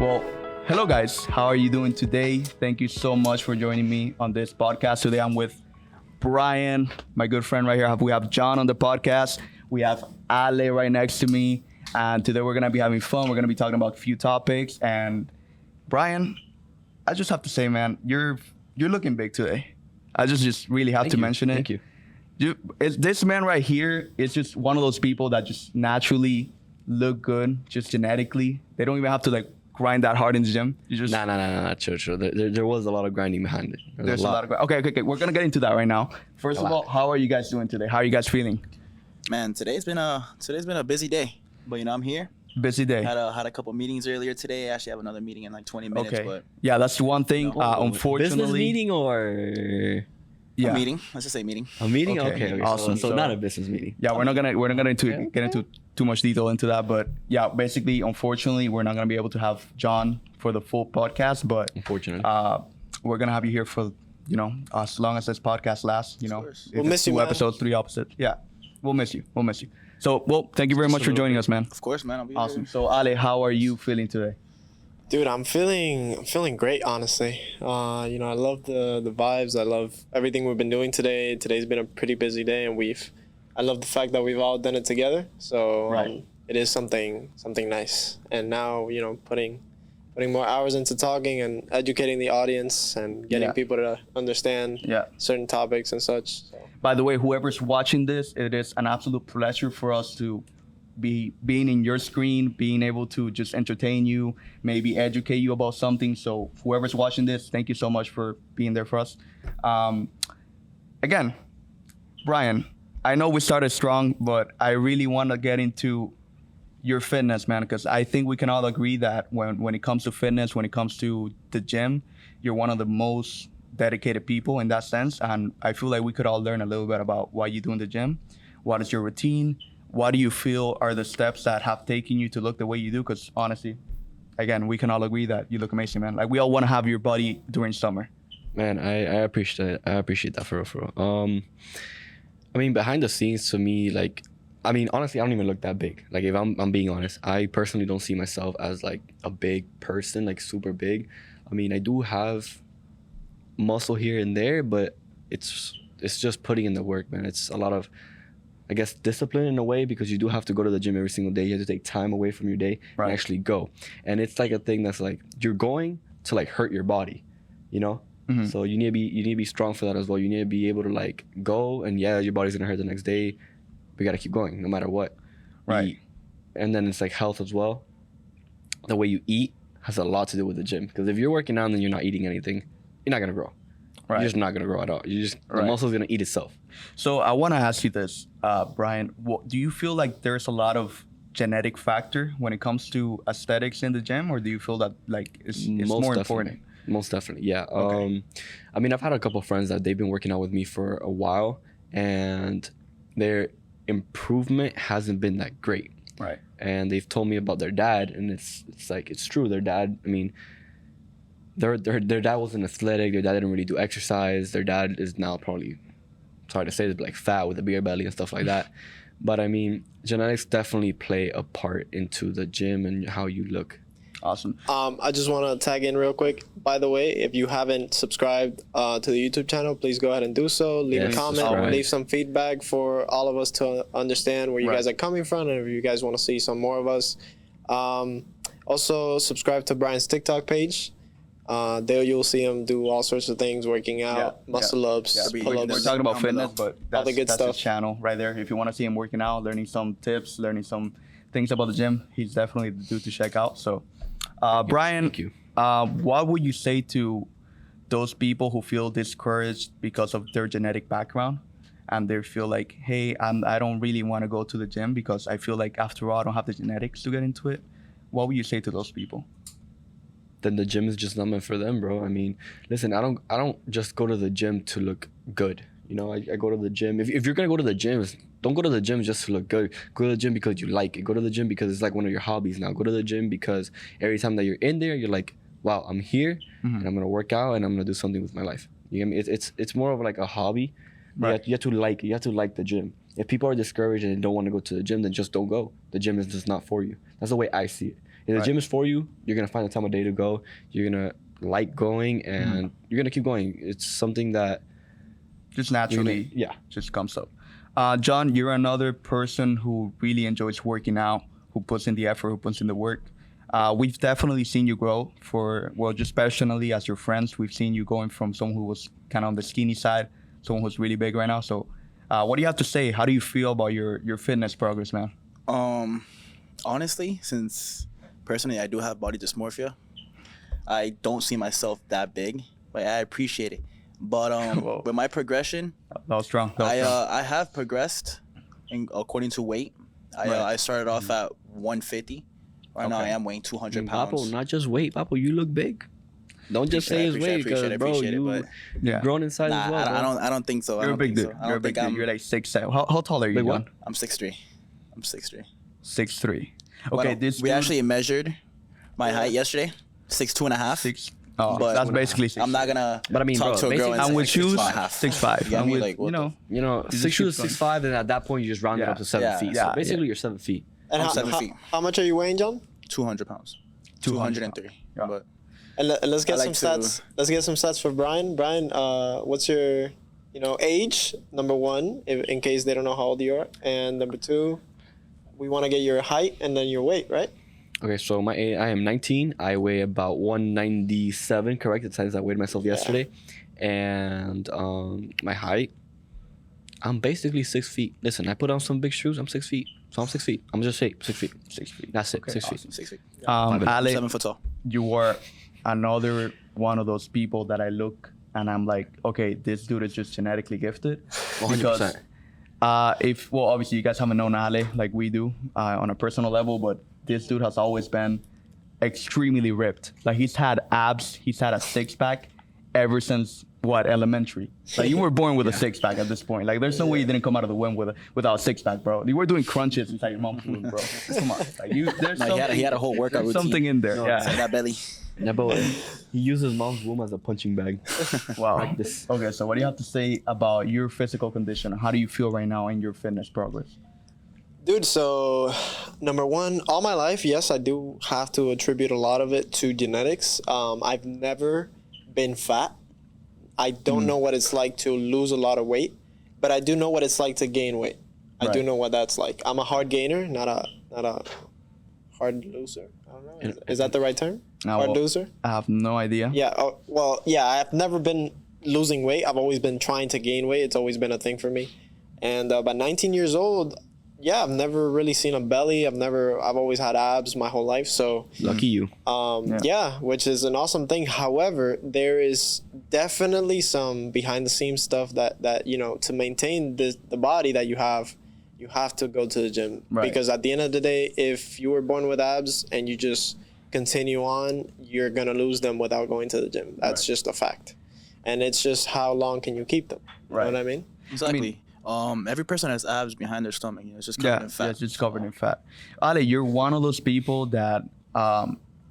Well, hello guys. How are you doing today? Thank you so much for joining me on this podcast. Today I'm with Brian, my good friend right here. We have John on the podcast. We have Ale right next to me. And today we're going to be having fun. We're going to be talking about a few topics. And Brian, I just have to say, man, you're looking big today. I just really have to mention it. Thank you. This man right here is just one of those people that just naturally look good, just genetically. They don't even have to like grind that hard in the gym. You just Nah. True. There was a lot of grinding behind it. There's a lot of okay. We're gonna get into that right now. First of all, how are you guys doing today? How are you guys feeling? Man, today's been a busy day, but I'm here. Busy day. Had a couple meetings earlier today. I actually have another meeting in like 20 minutes. Okay. But Yeah, that's the one thing. Unfortunately, business meeting or yeah. a meeting. Let's just say meeting. a meeting? Okay. Okay. Awesome. So So- not a business meeting. Yeah, we're not gonna get into too much detail into that, but yeah, basically, unfortunately, we're not gonna be able to have John for the full podcast, but Unfortunately. we're gonna have you here for as long as this podcast lasts. course. If We'll it's miss you, two man. episodes, 3 episodes. Yeah, we'll miss you. So, well, thank you very much for joining us, man. Of course, man. I'll be Awesome. here. So, Ale, how are you feeling today? Dude, I'm feeling great, honestly. I love the vibes. I love everything we've been doing today. Today's been a pretty busy day, and I love the fact that we've all done it together. So Right. it is something nice. And now, putting more hours into talking and educating the audience and getting Yeah. people to understand Yeah. certain topics and such. So. By the way, whoever's watching this, it is an absolute pleasure for us to be being in your screen, being able to just entertain you, maybe educate you about something. So whoever's watching this, thank you so much for being there for us. Again, Brian, I know we started strong, but I really want to get into your fitness, man, because I think we can all agree that when it comes to fitness, when it comes to the gym, you're one of the most dedicated people in that sense. And I feel like we could all learn a little bit about what you do in the gym. What is your routine? What do you feel are the steps that have taken you to look the way you do? Because honestly, again, we can all agree that you look amazing, man. Like we all want to have your body during summer. Man, I appreciate that for real. I mean, behind the scenes to me, like, I mean, honestly, I don't even look that big. Like, if I'm being honest, I personally don't see myself as like a big person, like super big. I mean, I do have muscle here and there, but it's just putting in the work, man. It's a lot of, I guess, discipline in a way, because you do have to go to the gym every single day. You have to take time away from your day Right. and actually go. And it's like a thing that's like, you're going to like hurt your body, you know? Mhm. So you need to be strong for that as well. You need to be able to like go, and yeah, your body's gonna hurt the next day. We gotta keep going no matter what. Right. Eat. And then it's like health as well. The way you eat has a lot to do with the gym, because if you're working out and then you're not eating anything, you're not gonna grow. Right. You're just not gonna grow at all. The Right. muscle's gonna eat itself. So I want to ask you this, Brian. Do you feel like there's a lot of genetic factor when it comes to aesthetics in the gym, or do you feel that like it's more important? Most definitely, yeah. Okay. I mean, I've had a couple of friends that they've been working out with me for a while, and their improvement hasn't been that great. Right. And they've told me about their dad, and it's like it's true. Their dad, I mean, their dad wasn't athletic. Their dad didn't really do exercise. Their dad is now probably, sorry to say this, but like fat with a beer belly and stuff like that. But I mean, genetics definitely play a part into the gym and how you look. Awesome. I just want to tag in real quick. By the way, if you haven't subscribed to the YouTube channel, please go ahead and do so. Leave Yes, a comment, subscribe. leave some feedback for all of us to understand where you Right. guys are coming from, and if you guys want to see some more of us. Also, subscribe to Brian's TikTok page. There you'll see him do all sorts of things, working out, Yeah, muscle ups, Yeah, pull we're ups. talking about down fitness, below. but that's, the good that's his stuff. channel right there. If you want to see him working out, learning some tips, learning some things about the gym, he's definitely the dude to check out. So, Brian, Thank you. what would you say to those people who feel discouraged because of their genetic background, and they feel like, hey, I don't really want to go to the gym because I feel like after all I don't have the genetics to get into it? What would you say to those people? Then the gym is just not meant for them, bro. I mean, listen, I don't just go to the gym to look good. You know, I go to the gym. If you're gonna go to the gym, don't go to the gym just to look good. Go to the gym because you like it. Go to the gym because it's like one of your hobbies now. Go to the gym because every time that you're in there, you're like, wow, I'm here and I'm gonna work out and I'm gonna do something with my life. You get me? It's more of like a hobby. Right. You have to like it. You have to like the gym. If people are discouraged and don't want to go to the gym, then just don't go. The gym is just not for you. That's the way I see it. If the Right. gym is for you, you're gonna find the time of day to go. You're gonna like going, and you're gonna keep going. It's something that Just you're naturally gonna, yeah. just comes up. John, you're another person who really enjoys working out, who puts in the effort, who puts in the work. We've definitely seen you grow just personally as your friends. We've seen you going from someone who was kind of on the skinny side, someone who's really big right now. So what do you have to say? How do you feel about your fitness progress, man? Honestly, since personally I do have body dysmorphia, I don't see myself that big, but I appreciate it. But with my progression, That was strong. That was strong. I have progressed according to weight. I started off at 150. Right now I Okay. am weighing 200 Papo, pounds. not just weight, Papo, you look big. Don't just say his weight, because bro, appreciate it, you but Yeah. grown in size nah, as well. bro. I don't think so. I You're a don't big think dude. so. I You're a don't big think dude. You're like 6'7". How tall are you, Big what? John? I'm 6'3". I'm 6'3". 6'3". But, Okay, this we dude- actually measured my height yesterday, 6'2.5". 6. Oh, But that's basically 6. I'm not gonna But I mean, talk bro, to a girl basically- and And say with shoes, 6'5". 6'5". You get And me? with, Like, what you the- know, You know, just 6 shoes, keep going. 6'5", and at that point, you just round it Yeah. up to 7 Yeah. feet. Yeah. So basically, you're 7 feet. And I'm how, 7 how, feet. how much are you weighing, John? 200 pounds. 200. 203. Yeah. But And let's get I some like to- stats. Let's get some stats for Brian. Brian, what's your, age? Number one, in case they don't know how old you are, and number two, we want to get your height and then your weight, right? Okay, so I am 19. I weigh about 197, correct? The size I weighed myself yesterday. And my height, I'm basically 6 feet. Listen, I put on some big shoes. I'm 6 feet. So I'm 6 feet. I'm just say 6 feet. 6 feet. That's it. Okay, 6 awesome. feet. 6 feet. I'm Ale, 7 foot tall. you were another one of those people that I look and I'm like, okay, this dude is just genetically gifted. 100%. Obviously you guys haven't known Ale like we do on a personal level, but this dude has always been extremely ripped. Like he's had abs, he's had a 6-pack ever since elementary. Like you were born with a 6-pack at this point. Like there's no way you didn't come out of the womb without a 6-pack, bro. You were doing crunches inside your mom's womb, bro. Come on, like there's No, he had a whole workout there's routine. something in there. So Yeah. that belly. Yeah, but he uses mom's womb as a punching bag. Wow. Practice. Okay, so what do you have to say about your physical condition? How do you feel right now in your fitness progress? Dude, so number one, all my life, yes, I do have to attribute a lot of it to genetics. I've never been fat. I don't know what it's like to lose a lot of weight, but I do know what it's like to gain weight. I do Right. know what that's like. I'm a hard gainer, not a hard loser. I don't know. Is that the right term? No, Hard well, loser? I have no idea. Yeah. Yeah. I've never been losing weight. I've always been trying to gain weight. It's always been a thing for me. And by 19 years old, yeah, I've never really seen a belly. I've always had abs my whole life. So, Lucky you. yeah, which is an awesome thing. However, there is definitely some behind the scenes stuff that to maintain the body that you have to go to the gym. Right. Because at the end of the day, if you were born with abs and you just continue on, you're going to lose them without going to the gym. That's just a fact. And it's just how long can you keep them? You know what I mean? Exactly. Every person has abs behind their stomach. It's just covered in fat. Yeah, it's just covered in fat. Ale, you're one of those people that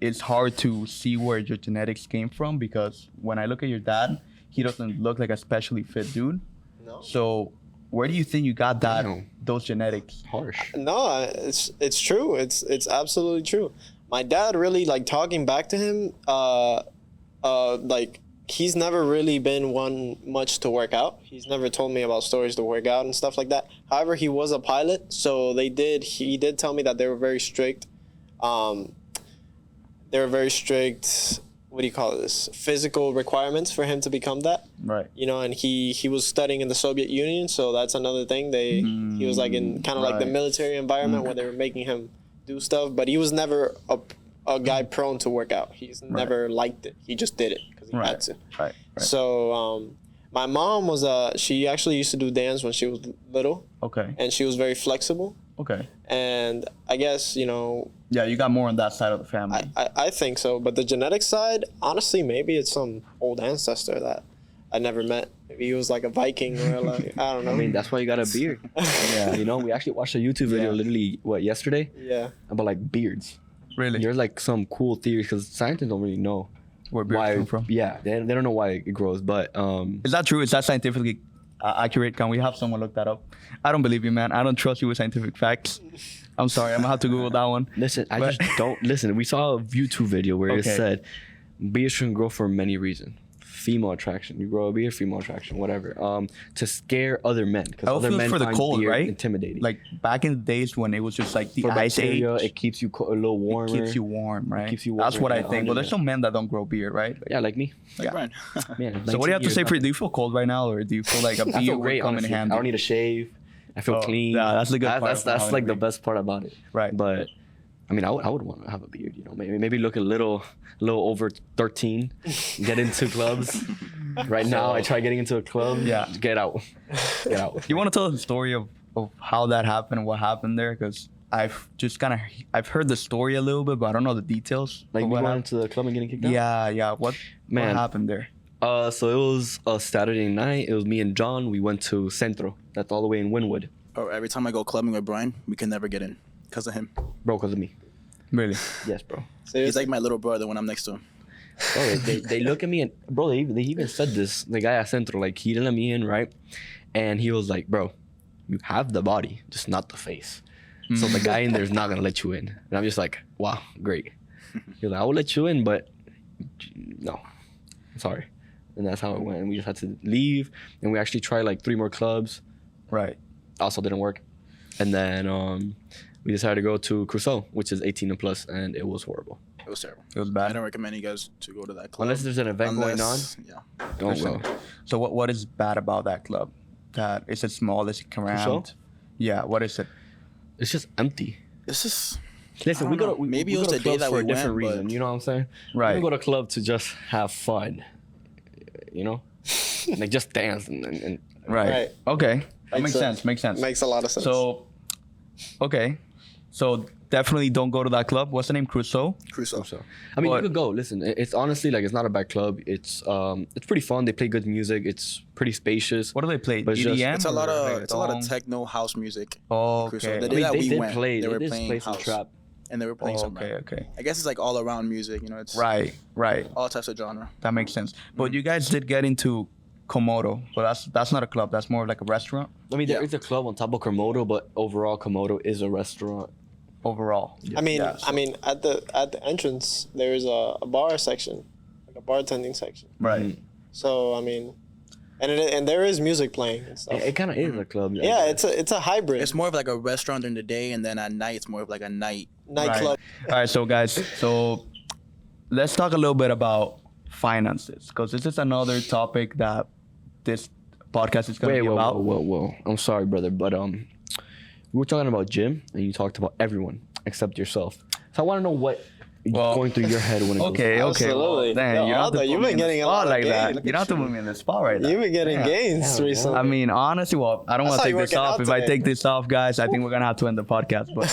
it's hard to see where your genetics came from, because when I look at your dad, he doesn't look like a specially fit dude. No. So where do you think you got Damn. those genetics? Harsh. No, it's true. It's absolutely true. My dad really, like, talking back to him, like, he's never really been one much to work out. He's never told me about stories to work out and stuff like that. However, he was a pilot, so he did tell me that they were very strict. They were very strict, what do you call this? Physical requirements for him to become that. Right. And he was studying in the Soviet Union, so that's another thing. He was like in kind of like the Right. military environment where they were making him do stuff, but he was never a guy prone to work out. He's never liked it. He just did it because he had to. Right. So my mom was she actually used to do dance when she was little, Okay. and she was very flexible. Okay. And I guess Yeah, you got more on that side of the family. I think so. But the genetic side, honestly, maybe it's some old ancestor that I never met. Maybe he was like a Viking or like, I don't know. I mean, that's why you got a beard. Yeah. We actually watched a YouTube video literally, yesterday? Yeah. About like beards. Really? There's like some cool theories because scientists don't really know Where beards why. come from? Yeah, they don't know why it grows, but Is that true? Is that scientifically accurate? Can we have someone look that up? I don't believe you, man. I don't trust you with scientific facts. I'm sorry. I'm gonna have to Google that one. Listen, I But- just don't listen. We saw a YouTube video where it Okay. said beards can grow for many reasons. Female attraction, you grow a beard, female attraction, whatever. To scare other men because I other feel men for the find cold, beard right? intimidating. Like back in the days when it was just like the for ice age. bacteria, it keeps you a little warmer. Keeps you warm, right? Keeps you That's warmer, what I yeah, think. But there's 100%. some men that don't grow beard, right? Like, Yeah, like me. Like Yeah. Brian. Man, So what do you have to 19 say years. for? Do you feel cold right now, or do you feel like a I beard feel would great. come in Honestly. handy? I don't need to shave. I feel Oh, clean. yeah, that's the good part of That's having like a the beard. best part about it. Right. But I mean, I would want to have a beard. You know, maybe look a little over 13. Get into clubs. Right now, I try getting into a club. Yeah. Get out. Get out. You want to tell us the story of how that happened and what happened there? Because I've just I've heard the story a little bit, but I don't know the details. Like of me what going happened. to the club and getting kicked out. Yeah. What Man. happened there? So it was a Saturday night. It was me and John. We went to Centro. That's all the way in Wynwood. Bro, every time I go clubbing with Brian, we can never get in because of him. Bro, because of me. Really? Yes, bro. He's like my little brother when I'm next to him. Bro, they look at me and bro, they even said this. The guy at Centro, like he didn't let me in, right? And he was like, "Bro, you have the body, just not the face. So the guy in there is not gonna let you in." And I'm just like, "Wow, great." He was like, "I will let you in, but no, sorry." And that's how it went. And we just had to leave, and we actually tried like 3 more clubs. Right. Also didn't work. And then we decided to go to Crusoe, which is 18 and plus, and it was horrible. It was terrible. It was I bad. don't recommend you guys to go to that club. Unless there's an event going on, Yeah. don't go. So what is bad about that club? That is it small? Is it crammed? Crusoe? Yeah. What is it? It's just empty. It's just Listen, I we don't go know. to Maybe we it was go to the day clubs that for we a different went, reason. but- You know what I'm saying? Right. We go to club to just have fun. You know, like just dance and Right. Right. Okay. That makes sense. sense. Makes sense. Makes a lot of sense. So, okay. So definitely don't go to that club. What's the name? Crusoe? Crusoe. so. I mean, But- you could go. Listen, it's honestly like it's not a bad club. It's pretty fun. They play good music. It's pretty spacious. What do they play? But it's just- EDM? It's a lot or of reggaeton? techno house music. Oh, Crusoe. okay. The I day mean, that they we did went, play. they were They did playing play some house. trap. And they were playing Oh, some okay. rap. Okay. I guess it's like all around music, you know, it's Right. Right. all types of genre. That makes sense. But you guys did get into Komodo, but that's not a club. That's more of like a restaurant I mean, there Yeah. is a club on top of Komodo, but overall, Komodo is a restaurant. overall. I mean, Yeah, so- I mean, at the entrance there is a bar section, like a bartending section. Right. Mm. So I mean, and there is music playing and stuff. It kind of is a club. I Yeah, guess. it's a hybrid It's more of like a restaurant during the day, and then at night it's more of like a nightclub. All right, so guys, so let's talk a little bit about finances because this is another topic that this podcast is going to Wait, be about. whoa. I'm sorry, brother, but we were talking about gym, and you talked about everyone except yourself. So I want to know what Well- going through your head when it Okay, goes. okay. Well, Absolutely. damn, Yo, you don't have to Aldo, put you've me been in the getting a spot lot of like gains. that. Look You don't have to put me in the spot right now. You've been getting Yeah. gains recently. I mean, honestly, well, I don't I want saw to you take this working off. out If I today. take this off, guys, I think we're gonna have to end the podcast. But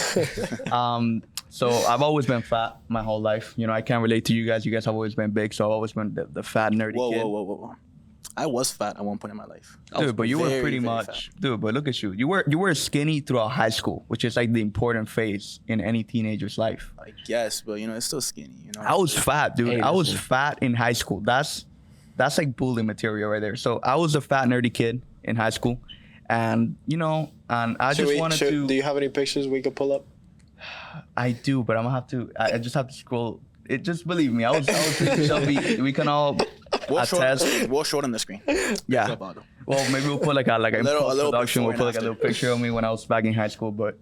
so I've always been fat my whole life. You know, I can't relate to you guys. You guys have always been big, so I've always been the fat nerdy Whoa, kid. whoa. I was fat at one point in my life. Dude, but you were very, pretty very much, dude. But look at you. You were skinny throughout high school, which is like the important phase in any teenager's life. I guess, but you know, it's still skinny. You know, I was fat, dude. Hey, I was listen. fat in high school. That's like bully material right there. So I was a fat nerdy kid in high school, and you know, and I just wanted to. Do you have any pictures we could pull up? I do, but I'm gonna have to. I just have to scroll. It just believe me. I was pretty chubby. We can all attest. We'll short on the screen. Yeah. Well, maybe we'll put like a little production. We'll before put like and a little after. picture of me when I was back in high school. But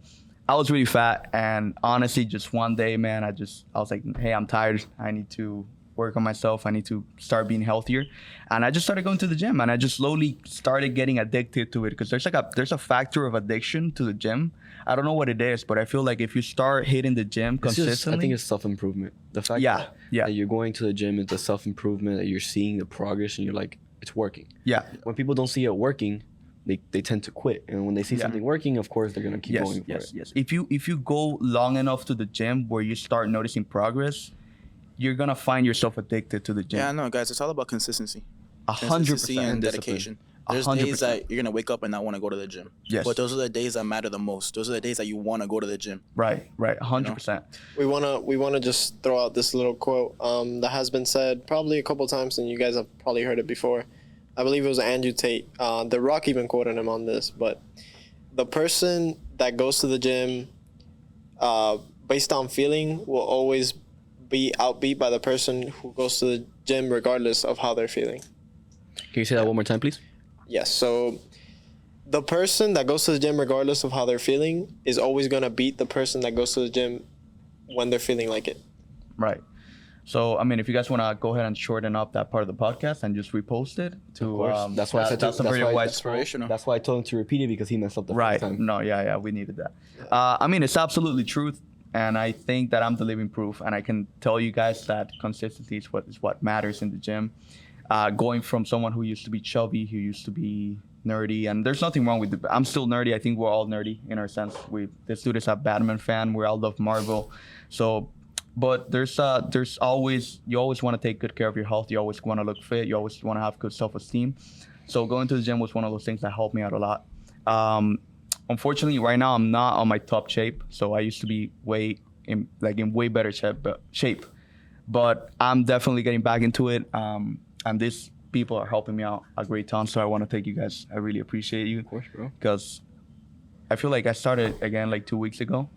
I was really fat, and honestly, just one day, man, I was like, hey, I'm tired. I need to work on myself. I need to start being healthier, and I just started going to the gym, and I just slowly started getting addicted to it because there's a factor of addiction to the gym. I don't know what it is, but I feel like if you start hitting the gym It's just, consistently, I think it's self-improvement. The fact Yeah, yeah. that you're going to the gym is the self-improvement, that you're seeing the progress and you're like, it's working. yeah. When people don't see it working, they tend to quit. And when they see Yeah. something working, of course, they're going to keep Yes, going for yes, it. yes. If you go long enough to the gym where you start noticing progress, you're gonna find yourself addicted to the gym. Yeah, no, guys, it's all about consistency. 100% Consistency and discipline. dedication. There's 100%. days that you're gonna wake up and not want to go to the gym. Yes. But those are the days that matter the most. Those are the days that you want to go to the gym. Right, 100%. We wanna just throw out this little quote that has been said probably a couple times, and you guys have probably heard it before. I believe it was Andrew Tate. The Rock even quoted him on this, but the person that goes to the gym based on feeling will always be outbeat by the person who goes to the gym regardless of how they're feeling. Can you say that one more time, please? Yes, so the person that goes to the gym regardless of how they're feeling is always going to beat the person that goes to the gym when they're feeling like it. Right. So, I mean, if you guys want to go ahead and shorten up that part of the podcast and just repost it to, That's why I said that's a that's very why- wise Inspirational. That's why I told him to repeat it because he messed up the Right. first time. No, yeah, we needed that. I mean, it's absolutely truth, and I think that I'm the living proof, and I can tell you guys that consistency is what matters in the gym. Going from someone who used to be chubby, who used to be nerdy, and there's nothing wrong with it. I'm still nerdy. I think we're all nerdy in our sense. This dude is a Batman fan. We all love Marvel. So, but there's always, you always want to take good care of your health. You always want to look fit. You always want to have good self-esteem. So going to the gym was one of those things that helped me out a lot. Unfortunately, right now I'm not on my top shape. So I used to be in way better shape, but I'm definitely getting back into it. And these people are helping me out a great ton. So I want to thank you guys. I really appreciate you. Of course, bro. Because I feel like I started again like 2 weeks ago,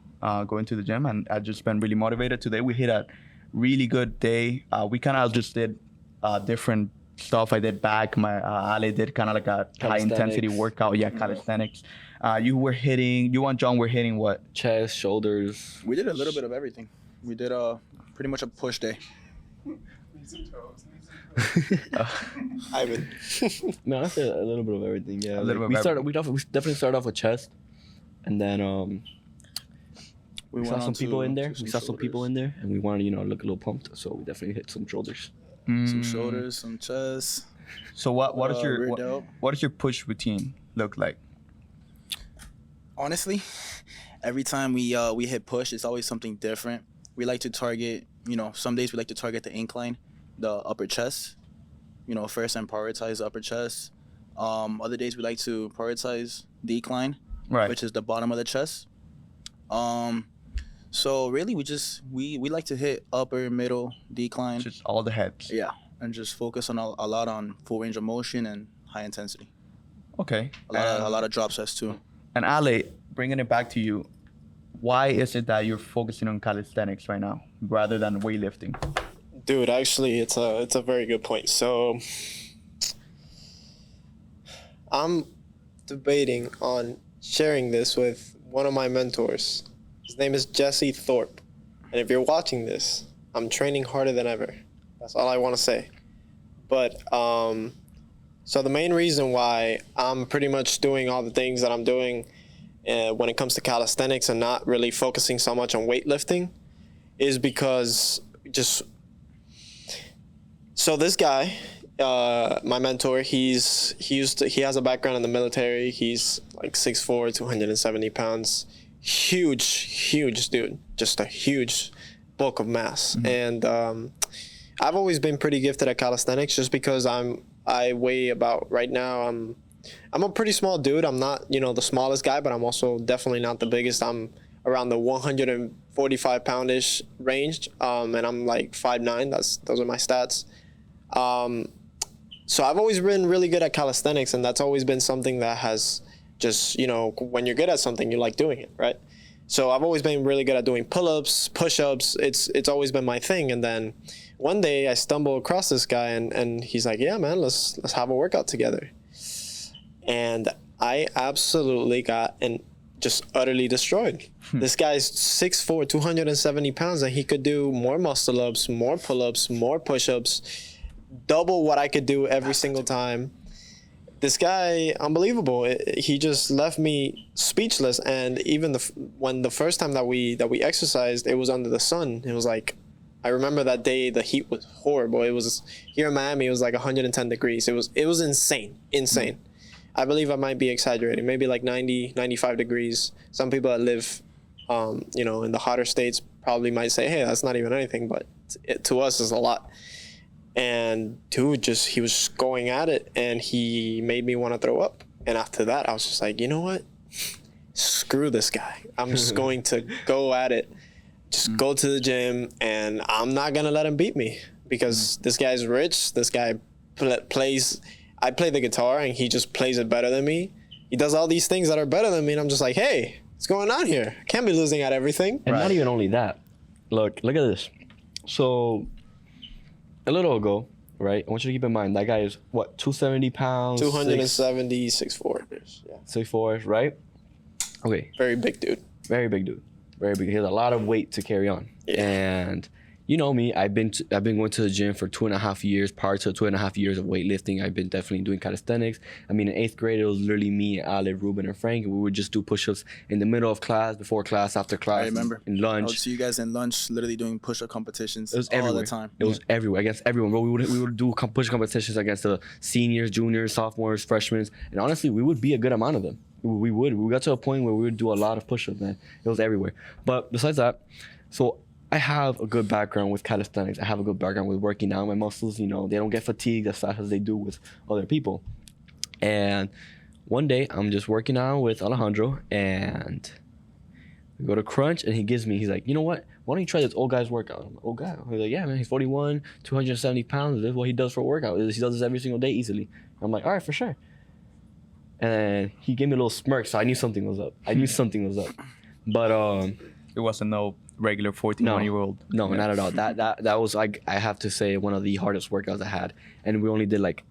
going to the gym, and I've just been really motivated. Today we hit a really good day. We kind of just did different stuff. I did back. Ale did kind of like a high intensity workout. Yeah, calisthenics. You and John were hitting what? Chest, shoulders. We did a little bit of everything. We did pretty much a push day. Ivan. No, I said a little bit of everything. Yeah, A little bit we of started. We definitely started off with chest, and then we saw went some on people to- in there. to some We saw some people shoulders. in there, and we wanted look a little pumped. So we definitely hit some shoulders. Some shoulders, some chest. So what is your rear delt. what does your push routine look like? Honestly, every time we hit push, it's always something different. We like to target, some days we like to target the incline, the upper chest, first and prioritize the upper chest. Other days we like to prioritize decline, Right. which is the bottom of the chest. So really we like to hit upper, middle, decline. Just all the heads. Yeah, and just focus on a lot on full range of motion and high intensity. Okay. A lot of drop sets too. And Ale, bringing it back to you, why is it that you're focusing on calisthenics right now rather than weightlifting? Dude, actually, it's a very good point. So, I'm debating on sharing this with one of my mentors. His name is Jesse Thorpe. And if you're watching this, I'm training harder than ever. That's all I want to say. But, so the main reason why I'm pretty much doing all the things that I'm doing when it comes to calisthenics and not really focusing so much on weightlifting is because so this guy, my mentor, he has a background in the military. He's like 6'4", 270 pounds, huge dude, just a huge bulk of mass. Mm-hmm. And I've always been pretty gifted at calisthenics just because I weigh about, right now I'm a pretty small dude. I'm not the smallest guy, but I'm also definitely not the biggest. I'm around the 145 poundish range, and I'm like 5'9". Those are my stats. So I've always been really good at calisthenics, and that's always been something that has just, when you're good at something, you like doing it, right? So I've always been really good at doing pull-ups, push-ups. It's always been my thing. And then one day I stumble across this guy, and he's like, yeah, man, let's have a workout together. And I absolutely got just utterly destroyed. This guy's 6'4", 270 pounds, and he could do more muscle-ups, more pull-ups, more push-ups, double what I could do every single time. This guy, unbelievable. He just left me speechless. And even when the first time that we exercised, it was under the sun. It was like, I remember that day the heat was horrible. It was here in Miami. It was like 110 degrees. It was insane. I believe I might be exaggerating. Maybe like 90, 95 degrees. Some people that live, in the hotter states probably might say, hey, that's not even anything. But to us, it's a lot. And dude, he was just going at it, and he made me want to throw up. And after that, I was just like, you know what? Screw this guy. I'm just going to go at it. Just go to the gym, and I'm not going to let him beat me because this guy's rich. This guy plays. I play the guitar and he just plays it better than me. He does all these things that are better than me, and I'm just like, hey, what's going on here? I can't be losing at everything. And not even only that. Look at this. So, a little ago, right? I want you to keep in mind that guy is what, 270 pounds, 270, 6'4". Yeah. 6'4", right? Okay. Very big dude. Very big dude. Very big. He has a lot of weight to carry on. Yeah. And you know me, I've been going to the gym for 2.5 years. Prior to 2.5 years of weightlifting, I've been definitely doing calisthenics. I mean, in 8th grade, it was literally me, Ale, Ruben, and Frank, and we would just do push-ups in the middle of class, before class, after class, I remember. in I would lunch. see you guys in lunch, literally doing push-up competitions It was all everywhere. the time. It was everywhere, against everyone. Bro, we would do push competitions against the seniors, juniors, sophomores, freshmen, and honestly, we would be a good amount of them. We would. We got to a point where we would do a lot of push-ups, man. It was everywhere. But besides that, so I have a good background with calisthenics. I have a good background with working out my muscles. You know, they don't get fatigued as fast as they do with other people. And one day, I'm just working out with Alejandro, and we go to crunch, and he's like, you know what? Why don't you try this old guy's workout? I'm like, old guy? He's like, yeah, man, he's 41, 270 pounds. This is what he does for workout. He does this every single day easily. I'm like, all right, for sure. And he gave me a little smirk, so I knew something was up. But It wasn't no regular 41-year-old. no, not at all. That was, like, I have to say, one of the hardest workouts I had, and we only did like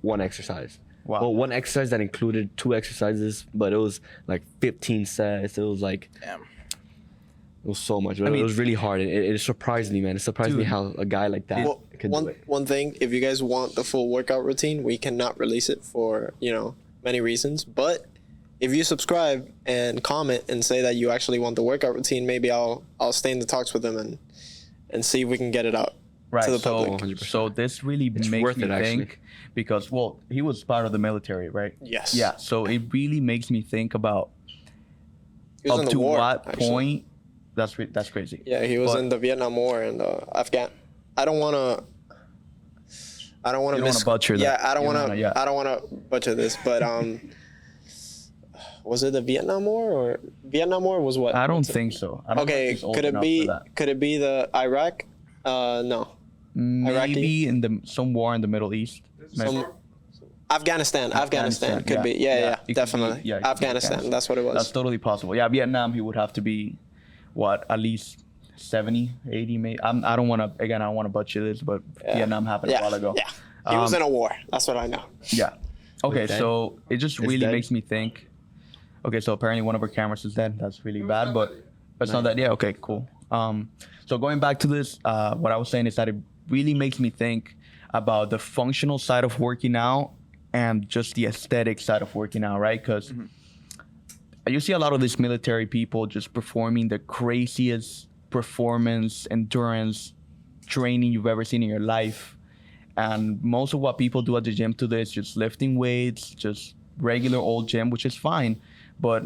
one exercise. Wow. Well, one exercise that included 2 exercises, but it was like 15 sets. It was like, Damn. it was so much. I mean, it was really hard. It surprised me, man. It surprised me Dude. how a guy like that Well, could do it. one thing, if you guys want the full workout routine, we cannot release it for, many reasons. But if you subscribe and comment and say that you actually want the workout routine, maybe I'll stay in the talks with them and see if we can get it out Right. to the So, public. 100%. so this really It's makes worth me it, actually. think because, well, he was part of the military, right? Yes. Yeah. So it really makes me think about He was up in the to war, what actually. point. That's crazy. Yeah, he was But- in the Vietnam War and Afghan. I don't want to You don't wanna butcher that. Yeah, I don't You want don't to. wanna- yeah. I don't want to butcher this, but was it the Vietnam War or Vietnam War was what? I don't think so. I don't think Okay, he's old could it enough be? for that. Could it be the Iraq? No, Maybe in some war in the Middle East. Maybe. some Afghanistan. Afghanistan could yeah. be. Yeah, It could be- definitely. yeah, it could be Afghanistan. That's what it was. That's totally possible. Yeah, Vietnam, he would have to be, what, at least 70, 80, maybe. I don't want to, again, I don't want to butcher this, but Vietnam happened a while ago. Yeah, he was Um, in a war. That's what I know. Yeah. Okay, dead? so it just It's really dead? makes me think. Okay, so apparently one of our cameras is dead. That's really bad, but it's not that. Yeah, okay, cool. So going back to this, what I was saying is that it really makes me think about the functional side of working out and just the aesthetic side of working out, right? Because you see a lot of these military people just performing the craziest performance, endurance training you've ever seen in your life. And most of what people do at the gym today is just lifting weights, just regular old gym, which is fine. But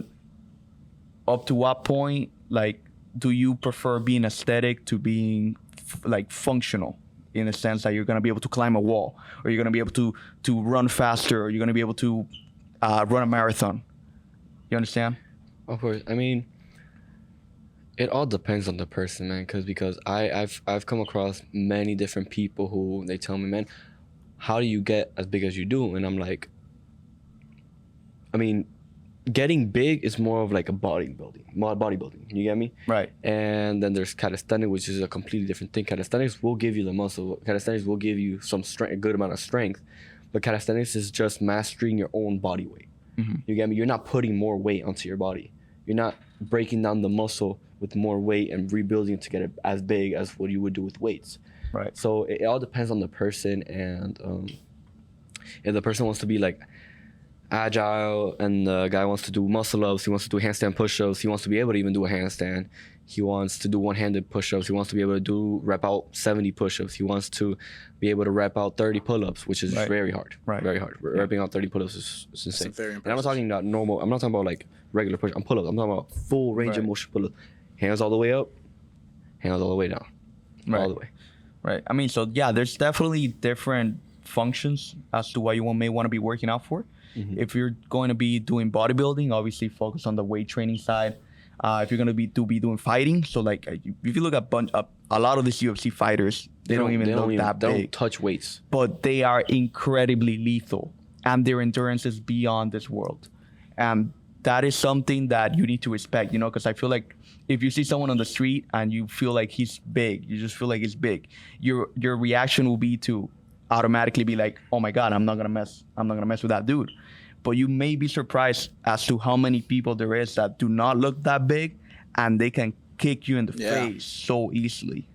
up to what point, like, do you prefer being aesthetic to being like functional, in a sense that you're gonna be able to climb a wall, or you're gonna be able to run faster, or you're gonna be able to run a marathon? You understand? Of course. I mean, it all depends on the person, man. Because I've come across many different people who they tell me, man, how do you get as big as you do? And I'm like, I mean, getting big is more of like a bodybuilding. You get me? Right. And then there's calisthenics, which is a completely different thing. Calisthenics will give you the muscle. Calisthenics will give you some strength, a good amount of strength. But calisthenics is just mastering your own body weight. Mm-hmm. You get me? You're not putting more weight onto your body. You're not breaking down the muscle with more weight and rebuilding to get it as big as what you would do with weights. Right. So it all depends on the person, and if the person wants to be like agile and the guy wants to do muscle ups, he wants to do handstand push-ups, he wants to be able to even do a handstand, he wants to do one-handed push-ups, he wants to be able to rep out 70 push-ups, he wants to be able to rep out 30 pull-ups, which is Right. very hard. Right. Very hard. Repping out 30 pull-ups is insane. very And I'm not impressive. talking about normal, I'm not talking about like regular push, I'm pull-ups, I'm talking about full range of Right. motion pull-ups. Hands all the way up, hands all the way down. Right. All the way. Right. I mean, so yeah, there's definitely different functions as to what you may want to be working out for. Mm-hmm. If you're going to be doing bodybuilding, obviously focus on the weight training side. If you're gonna be doing fighting, so like if you look at a lot of these UFC fighters, they don't even look that they big. don't touch weights. But they are incredibly lethal, and their endurance is beyond this world. And that is something that you need to respect, you know, because I feel like if you see someone on the street and you feel like he's big, you just feel like he's big, your reaction will be to automatically be like, oh my God, I'm not gonna mess with that dude. But you may be surprised as to how many people there is that do not look that big and they can kick you in the face so easily.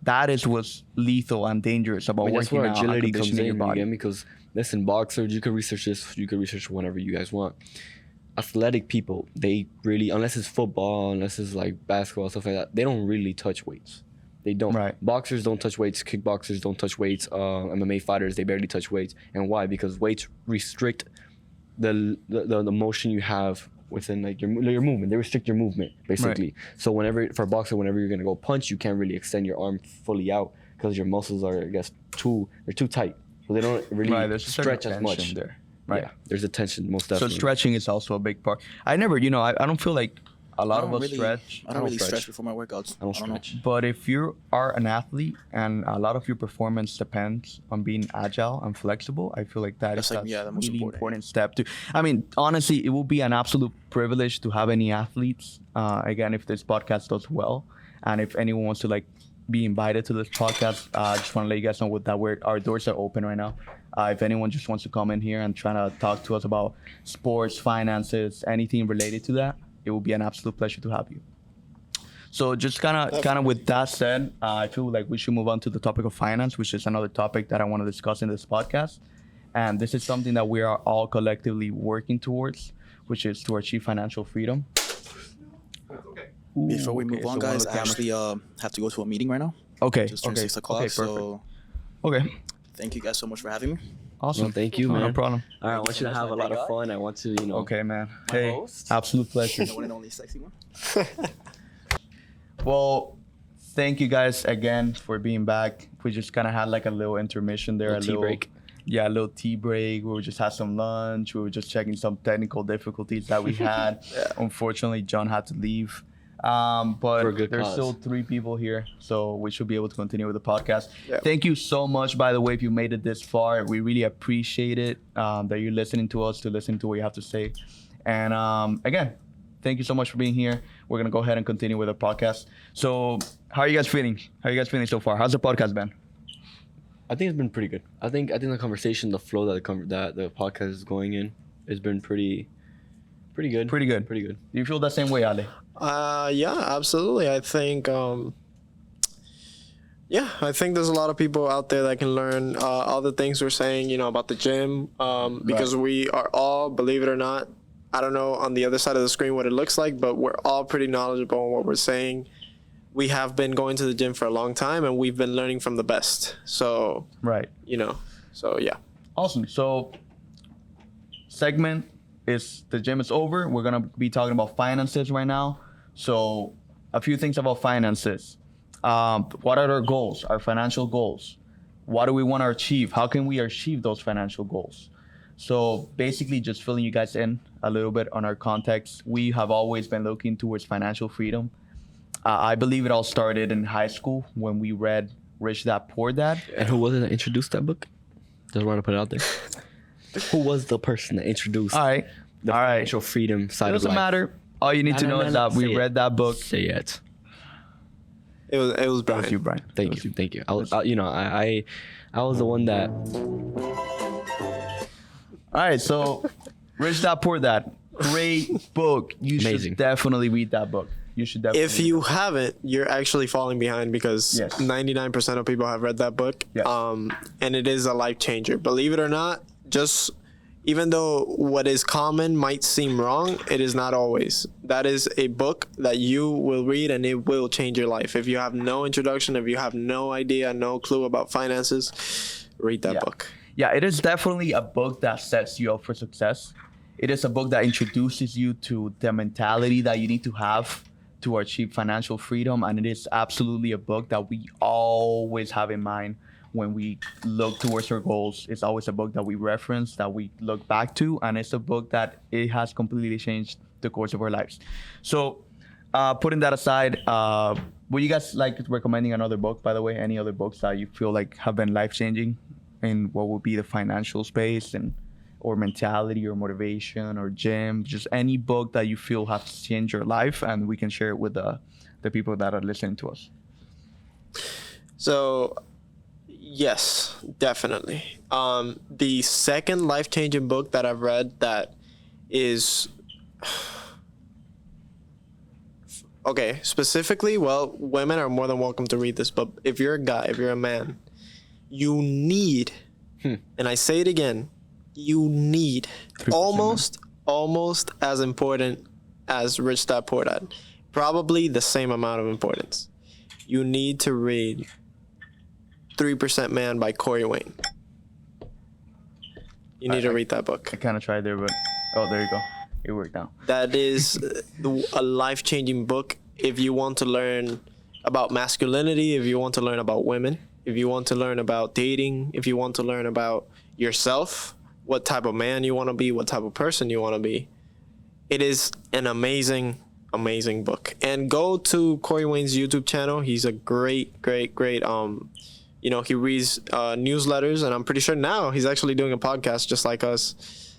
That is what's lethal and dangerous about That's working where out and agility comes conditioning your in, you body. get me? Because listen, boxers, you can research this, you can research whenever you guys want. Athletic people, they really, unless it's football, unless it's like basketball, stuff like that, they don't really touch weights. They don't. Right. Boxers don't touch weights. Kickboxers don't touch weights. MMA fighters, they barely touch weights. And why? Because weights restrict the motion you have within like your movement. They restrict your movement basically. Right. So for a boxer, whenever you're gonna go punch, you can't really extend your arm fully out because your muscles are, I guess, too tight. So they don't really stretch as much. There. Right. Yeah, there's a tension, most definitely. So stretching is also a big part. I never, I don't feel like a lot of us stretch. I don't really stretch before my workouts. I don't stretch. But if you are an athlete and a lot of your performance depends on being agile and flexible, I feel like that's a really important step too. I mean, honestly, it will be an absolute privilege to have any athletes. Again, if this podcast does well, and if anyone wants to like be invited to this podcast, I just want to let you guys know that our doors are open right now. If anyone just wants to come in here and try to talk to us about sports, finances, anything related to that, it will be an absolute pleasure to have you. So just kind of with that said, I feel like we should move on to the topic of finance, which is another topic that I want to discuss in this podcast. And this is something that we are all collectively working towards, which is to achieve financial freedom. Before we move on, guys, I actually have to go to a meeting right now. Okay. Just turned 6 o'clock. Okay, so okay. Thank you guys so much for having me. Awesome. Well, thank you, man. No problem. All right, I want you to have a lot of fun. I want to, Okay, man. Hey, absolute pleasure. The one and only sexy one. Well, thank you guys again for being back. We just kind of had like a little intermission there. A little break. Yeah, a little tea break. We just had some lunch. We were just checking some technical difficulties that we had. Unfortunately, John had to leave. But there's still 3 people here, so we should be able to continue with the podcast. Yeah. Thank you so much, by the way, if you made it this far. We really appreciate it that you're listening to us, to listen to what you have to say. And again, thank you so much for being here. We're going to go ahead and continue with the podcast. So how are you guys feeling? How are you guys feeling so far? How's the podcast been? I think it's been pretty good. I think the conversation, the flow that the podcast is going in has been pretty good. Pretty good. Do you feel the same way, Ale? Yeah, absolutely. I think, I think there's a lot of people out there that can learn all the things we're saying, about the gym, because we are all, believe it or not, I don't know on the other side of the screen what it looks like, but we're all pretty knowledgeable on what we're saying. We have been going to the gym for a long time and we've been learning from the best. So, so yeah. Awesome. So segment is the gym is over. We're going to be talking about finances right now. So a few things about finances. What are our goals, our financial goals? What do we want to achieve? How can we achieve those financial goals? So basically just filling you guys in a little bit on our context. We have always been looking towards financial freedom. I believe it all started in high school when we read Rich Dad Poor Dad. And who was it that introduced that book? Just want to put it out there. Who was the person that introduced the financial freedom side of life? It doesn't matter. All you need to know is that we read that book. Say it. It was Brian. Thank you, Brian. Thank you. I was the one that. All right, so Rich Dad Poor Dad, great book. You should definitely read that book. You should definitely. If you haven't, you're actually falling behind because 99% of people have read that book. Yes. And it is a life changer. Believe it or not, even though what is common might seem wrong, it is not always. That is a book that you will read and it will change your life. If you have no introduction, if you have no idea, no clue about finances, read that book. Yeah, it is definitely a book that sets you up for success. It is a book that introduces you to the mentality that you need to have to achieve financial freedom. And it is absolutely a book that we always have in mind when we look towards our goals. It's always a book that we reference, that we look back to. And it's a book that it has completely changed the course of our lives. So Putting that aside, would you guys like recommending another book, by the way? Any other books that you feel like have been life-changing in what would be the financial space and or mentality or motivation or gym? Just any book that you feel has changed your life, and we can share it with the people that are listening to us. So, yes, definitely. The second life-changing book that I've read that is okay, specifically, well, women are more than welcome to read this, but if you're a guy, if you're a man, you need, and I say it again, you need 3%, almost as important as Rich Dad Poor Dad, probably the same amount of importance. You need to read 3% Man by Corey Wayne. You need to read that book. I kind of tried there, but oh, there you go. It worked out. That is a life-changing book if you want to learn about masculinity, if you want to learn about women, if you want to learn about dating, if you want to learn about yourself, what type of man you want to be, what type of person you want to be. It is an amazing book. And go to Corey Wayne's YouTube channel. He's a great he reads newsletters, and I'm pretty sure now he's actually doing a podcast just like us.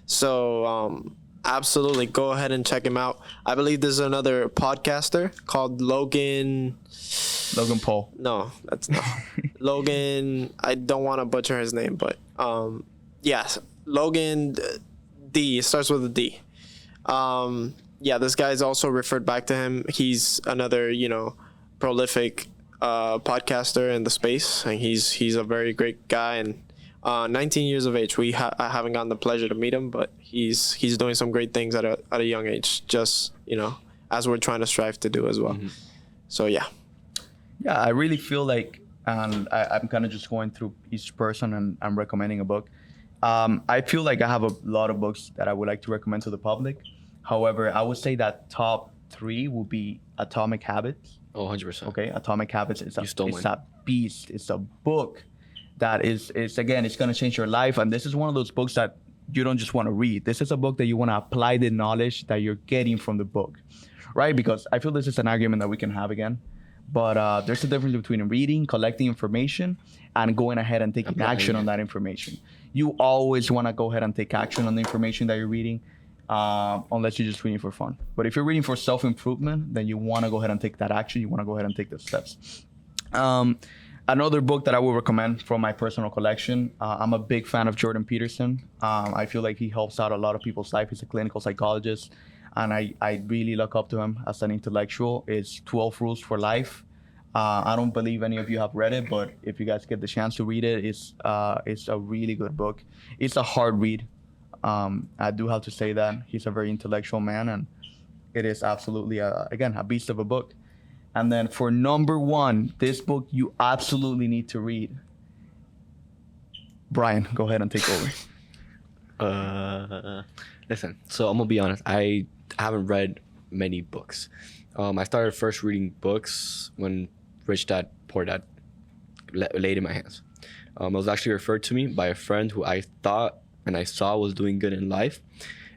So absolutely go ahead and check him out. I believe there's another podcaster called Logan Paul. No, that's not Logan. I don't want to butcher his name, but yes, Logan D. It starts with a D. This guy's also referred back to him. He's another, prolific podcaster in the space, and he's a very great guy, and 19 years of age. I haven't gotten the pleasure to meet him, but he's doing some great things at a young age, just, as we're trying to strive to do as well. Mm-hmm. So, yeah. Yeah, I really feel like, and I'm kind of just going through each person and I'm recommending a book. I feel like I have a lot of books that I would like to recommend to the public. However, I would say that top 3 would be Atomic Habits. Oh, 100%. Okay, Atomic Habits is You stole mine. a beast. It's a book that is again, it's going to change your life. And this is one of those books that you don't just want to read. This is a book that you want to apply the knowledge that you're getting from the book, right? Because I feel this is an argument that we can have again. But there's a difference between reading, collecting information, and going ahead and taking action on that information. You always want to go ahead and take action on the information that you're reading, unless you're just reading for fun. But if you're reading for self-improvement, then you want to go ahead and take that action. You want to go ahead and take the steps. Another book that I would recommend from my personal collection, I'm a big fan of Jordan Peterson. I feel like he helps out a lot of people's life. He's a clinical psychologist, and I really look up to him as an intellectual. It's 12 Rules for Life. I don't believe any of you have read it, but if you guys get the chance to read it, it's a really good book. It's a hard read. I do have to say that. He's a very intellectual man, and it is absolutely, a beast of a book. And then for number 1, this book you absolutely need to read. Brian, go ahead and take over. Listen, so I'm gonna be honest. I haven't read many books. I started first reading books when Rich Dad Poor Dad laid in my hands. It was actually referred to me by a friend who I thought and I saw was doing good in life,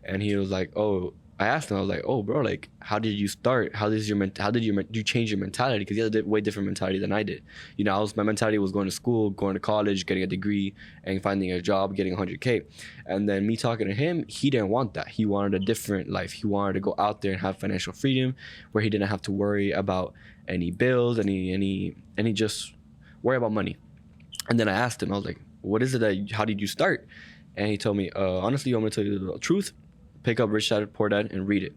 and he was like, "Oh." I asked him, I was like, "Oh, bro, like, how did you start? How did you change your mentality?" Because he had a way different mentality than I did. My mentality was going to school, going to college, getting a degree, and finding a job, getting 100K. And then me talking to him, he didn't want that. He wanted a different life. He wanted to go out there and have financial freedom, where he didn't have to worry about any bills, any just worry about money. And then I asked him, I was like, "What is it how did you start?" And he told me, "Honestly, I'm gonna tell you the truth. Pick up Rich Dad Poor Dad and read it."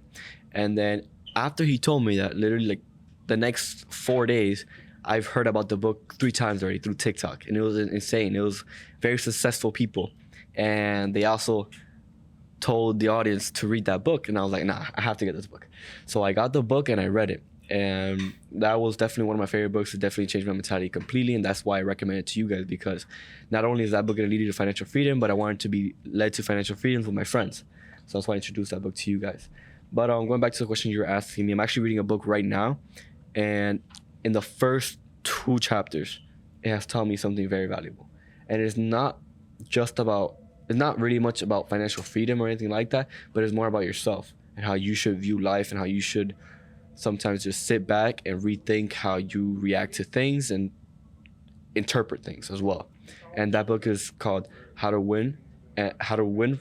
And then after he told me that, literally like the next 4 days, I've heard about the book 3 times already through TikTok, and it was insane. It was very successful people, and they also told the audience to read that book, and I was like, "Nah, I have to get this book." So I got the book and I read it, and that was definitely one of my favorite books. It definitely changed my mentality completely, and that's why I recommend it to you guys, because not only is that book going to lead you to financial freedom, but I wanted to be led to financial freedom with my friends. So that's why I introduced that book to you guys. But going back to the question you were asking me, I'm actually reading a book right now, and in the first 2 chapters, it has taught me something very valuable. And it's not really much about financial freedom or anything like that, but it's more about yourself and how you should view life and how you should sometimes just sit back and rethink how you react to things and interpret things as well. And that book is called How to Win